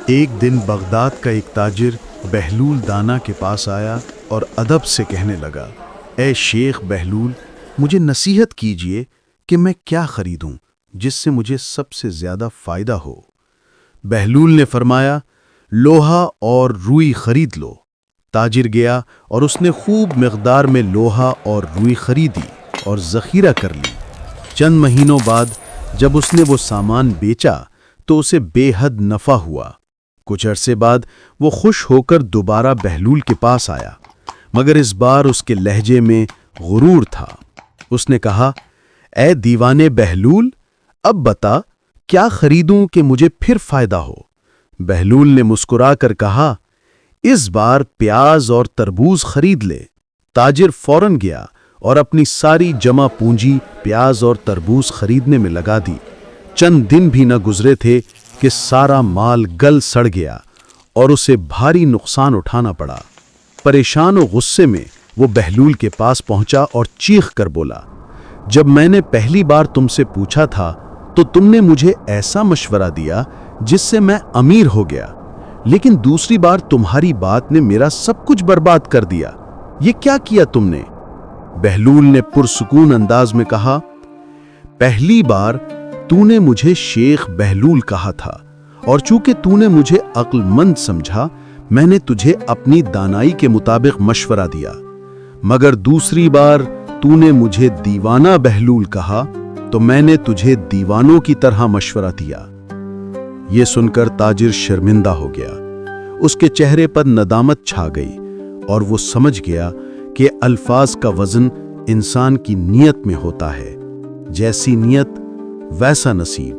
ایک دن بغداد کا ایک تاجر بہلول دانا کے پاس آیا اور ادب سے کہنے لگا، اے شیخ بہلول، مجھے نصیحت کیجئے کہ میں کیا خریدوں جس سے مجھے سب سے زیادہ فائدہ ہو۔ بہلول نے فرمایا، لوہا اور روئی خرید لو۔ تاجر گیا اور اس نے خوب مقدار میں لوہا اور روئی خریدی اور ذخیرہ کر لی۔ چند مہینوں بعد جب اس نے وہ سامان بیچا تو اسے بے حد نفع ہوا۔ کچھ عرصے بعد وہ خوش ہو کر دوبارہ بہلول کے پاس آیا، مگر اس بار اس کے لہجے میں غرور تھا۔ اس نے کہا، اے دیوانے بہلول، اب بتا کیا خریدوں کہ مجھے پھر فائدہ ہو؟ بہلول نے مسکرا کر کہا، اس بار پیاز اور تربوز خرید لے۔ تاجر فوراً گیا اور اپنی ساری جمع پونجی پیاز اور تربوز خریدنے میں لگا دی۔ چند دن بھی نہ گزرے تھے کہ سارا مال گل سڑ گیا اور اسے بھاری نقصان اٹھانا پڑا۔ پریشان و غصے میں وہ بہلول کے پاس پہنچا اور چیخ کر بولا، جب میں نے پہلی بار تم سے پوچھا تھا تو تم نے مجھے ایسا مشورہ دیا جس سے میں امیر ہو گیا، لیکن دوسری بار تمہاری بات نے میرا سب کچھ برباد کر دیا۔ یہ کیا کیا تم نے؟ بہلول نے پرسکون انداز میں کہا، پہلی بار تو نے مجھے شیخ بہلول کہا تھا، اور چونکہ تو نے مجھے عقل مند سمجھا میں نے تجھے اپنی دانائی کے مطابق مشورہ دیا، مگر دوسری بار تو نے مجھے دیوانہ بہلول کہا تو میں نے تجھے دیوانوں کی طرح مشورہ دیا۔ یہ سن کر تاجر شرمندہ ہو گیا، اس کے چہرے پر ندامت چھا گئی اور وہ سمجھ گیا کہ الفاظ کا وزن انسان کی نیت میں ہوتا ہے، جیسی نیت ویسا نصیب۔